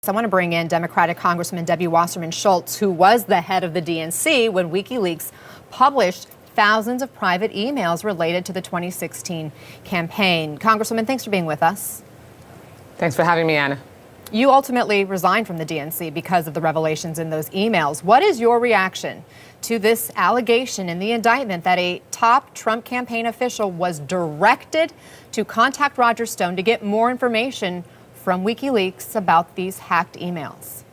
I want to bring in Democratic Congressman Debbie Wasserman Schultz, who was the head of the DNC when WikiLeaks published thousands of private emails related to the 2016 campaign. Congresswoman, thanks for being with us. Thanks for having me, Anna. You ultimately resigned from the DNC because of the revelations in those emails. What is your reaction to this allegation in the indictment that a top Trump campaign official was directed to contact Roger Stone to get more information from WikiLeaks about these hacked emails?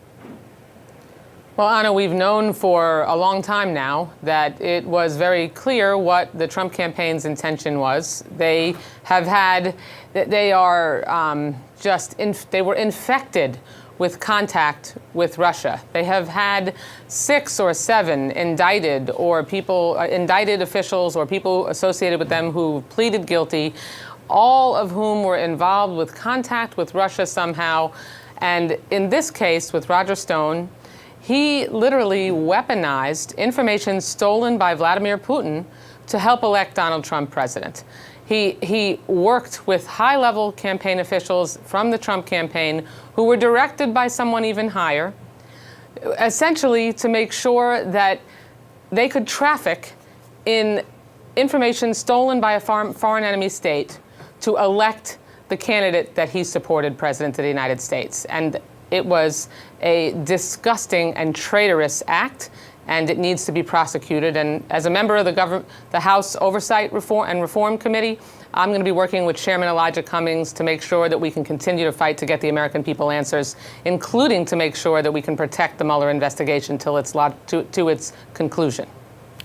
Well, Anna, we've known for a long time now that it was very clear what the Trump campaign's intention was. They were infected with contact with Russia. They have had 6 or 7 indicted officials or people associated with them who pleaded guilty, all of whom were involved with contact with Russia somehow. And in this case with Roger Stone, he literally weaponized information stolen by Vladimir Putin to help elect Donald Trump president. He worked with high-level campaign officials from the Trump campaign who were directed by someone even higher, essentially to make sure that they could traffic in information stolen by a foreign enemy state to elect the candidate that he supported president of the United States. And it was a disgusting and traitorous act, and it needs to be prosecuted. And as a member of the House Oversight Reform Committee, I'm going to be working with Chairman Elijah Cummings to make sure that we can continue to fight to get the American people answers, including to make sure that we can protect the Mueller investigation till to its conclusion.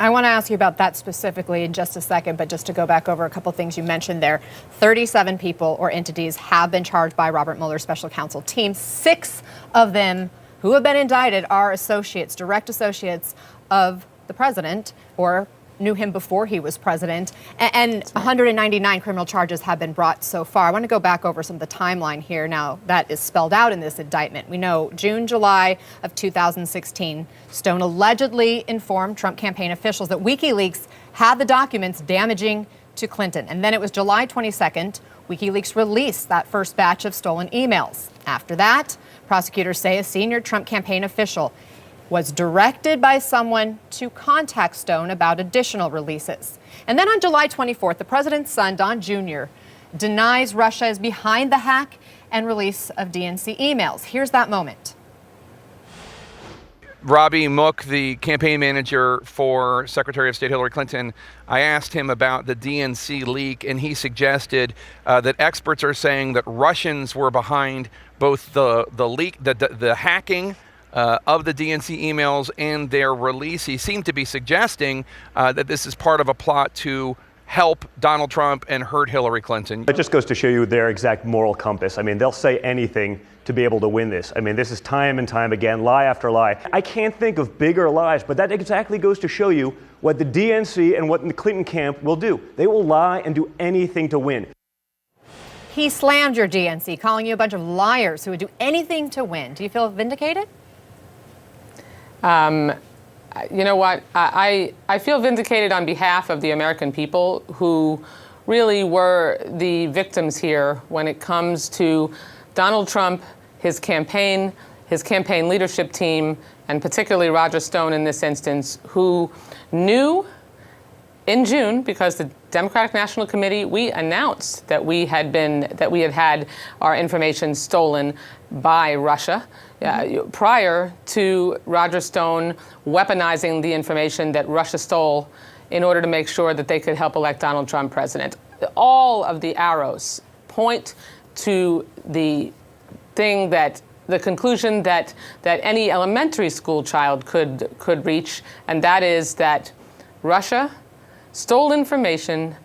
I want to ask you about that specifically in just a second, but just to go back over a couple things you mentioned there. 37 people or entities have been charged by Robert Mueller's special counsel team. 6 of them who have been indicted are associates, direct associates of the president, or knew him before he was president, and 199 criminal charges have been brought so far. I want to go back over some of the timeline here now that is spelled out in this indictment. We know June, July of 2016, Stone allegedly informed Trump campaign officials that WikiLeaks had the documents damaging to Clinton. And then it was July 22nd, WikiLeaks released that first batch of stolen emails. After that, prosecutors say a senior Trump campaign official was directed by someone to contact Stone about additional releases. And then on July 24th, the president's son, Don Jr., denies Russia is behind the hack and release of DNC emails. Here's that moment. Robbie Mook, the campaign manager for Secretary of State Hillary Clinton, I asked him about the DNC leak, and he suggested that experts are saying that Russians were behind both the leak, the hacking of the DNC emails and their release. He seemed to be suggesting that this is part of a plot to help Donald Trump and hurt Hillary Clinton. It just goes to show you their exact moral compass. I mean, they'll say anything to be able to win this. I mean, this is time and time again, lie after lie. I can't think of bigger lies, but that exactly goes to show you what the DNC and what the Clinton camp will do. They will lie and do anything to win. He slammed your DNC, calling you a bunch of liars who would do anything to win. Do you feel vindicated? You know what? I feel vindicated on behalf of the American people who really were the victims here when it comes to Donald Trump, his campaign leadership team, and particularly Roger Stone in this instance, who knew in June, because the Democratic National Committee, we announced that we had had our information stolen by Russia prior to Roger Stone weaponizing the information that Russia stole in order to make sure that they could help elect Donald Trump president. All of the arrows point to the conclusion that any elementary school child could reach, and that is that Russia stole information,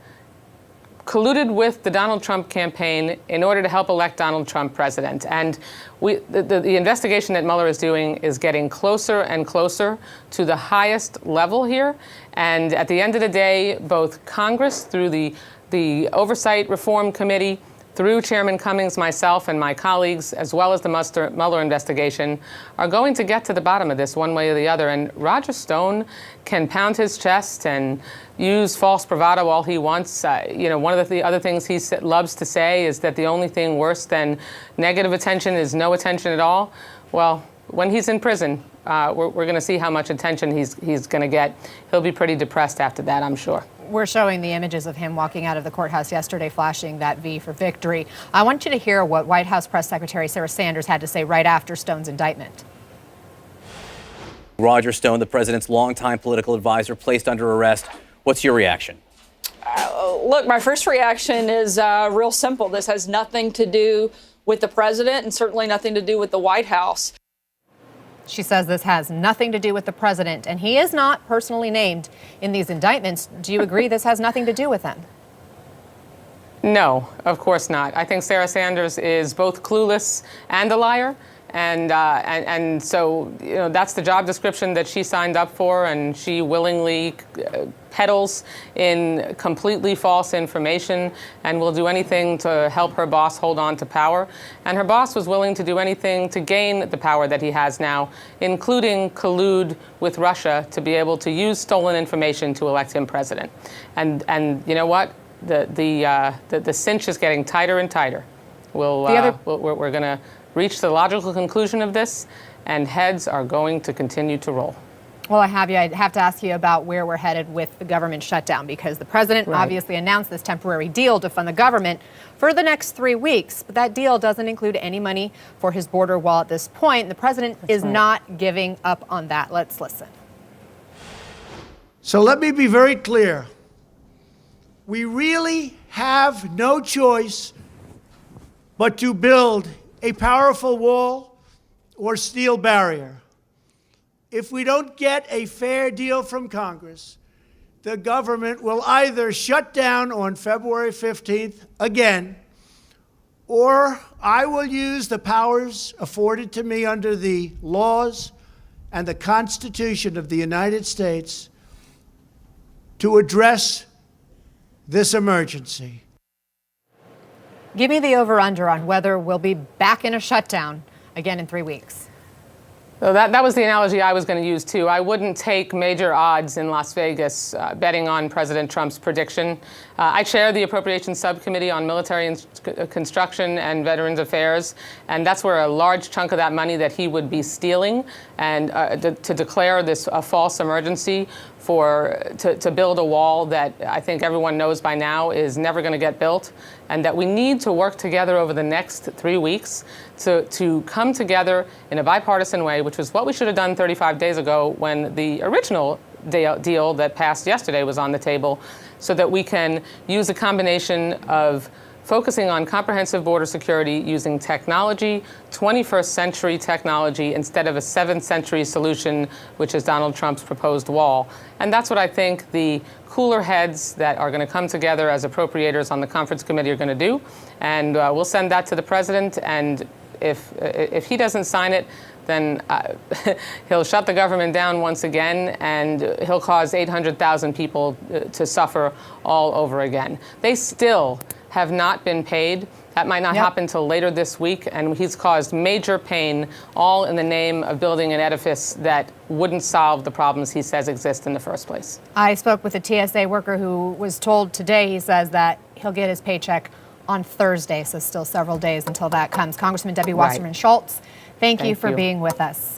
colluded with the Donald Trump campaign in order to help elect Donald Trump president. And the investigation that Mueller is doing is getting closer and closer to the highest level here. And at the end of the day, both Congress, through the Oversight Reform Committee, through Chairman Cummings, myself, and my colleagues, as well as the Mueller investigation, are going to get to the bottom of this one way or the other. And Roger Stone can pound his chest and use false bravado all he wants. One of the other things he loves to say is that the only thing worse than negative attention is no attention at all. Well, when he's in prison, we're going to see how much attention he's going to get. He'll be pretty depressed after that, I'm sure. We're showing the images of him walking out of the courthouse yesterday, flashing that V for victory. I want you to hear what White House Press Secretary Sarah Sanders had to say right after Stone's indictment. Roger Stone, the president's longtime political advisor, placed under arrest. What's your reaction? Look, my first reaction is real simple. This has nothing to do with the president and certainly nothing to do with the White House. She says this has nothing to do with the president, and he is not personally named in these indictments. Do you agree this has nothing to do with him? No, of course not. I think Sarah Sanders is both clueless and a liar. And so, that's the job description that she signed up for, and she willingly peddles in completely false information and will do anything to help her boss hold on to power. And her boss was willing to do anything to gain the power that he has now, including collude with Russia to be able to use stolen information to elect him president. And you know what? The cinch is getting tighter and tighter. We're going to reach the logical conclusion of this, and heads are going to continue to roll. Well, I have to ask you about where we're headed with the government shutdown, because the president obviously announced this temporary deal to fund the government for the next 3 weeks. But that deal doesn't include any money for his border wall at this point. The president is not giving up on that. Let's listen. So let me be very clear. We really have no choice but to build a powerful wall or steel barrier. If we don't get a fair deal from Congress, the government will either shut down on February 15th again, or I will use the powers afforded to me under the laws and the Constitution of the United States to address this emergency. Give me the over-under on whether we'll be back in a shutdown again in 3 weeks. So that was the analogy I was going to use, too. I wouldn't take major odds in Las Vegas betting on President Trump's prediction. I chair the Appropriations Subcommittee on Military Construction and Veterans Affairs, and that's where a large chunk of that money that he would be stealing and to declare this a false emergency to build a wall that I think everyone knows by now is never going to get built, and that we need to work together over the next 3 weeks to come together in a bipartisan way, which was what we should have done 35 days ago when the original deal that passed yesterday was on the table, so that we can use a combination of focusing on comprehensive border security using technology, 21st century technology, instead of a 7th century solution, which is Donald Trump's proposed wall. And that's what I think the cooler heads that are going to come together as appropriators on the conference committee are going to do. And we'll send that to the president. And if he doesn't sign it, then he'll shut the government down once again, and he'll cause 800,000 people to suffer all over again. They still have not been paid. That might not happen until later this week, and he's caused major pain, all in the name of building an edifice that wouldn't solve the problems he says exist in the first place. I spoke with a TSA worker who was told today, he says that he'll get his paycheck on Thursday, so still several days until that comes. Congressman Debbie Wasserman Schultz, thank you for being with us.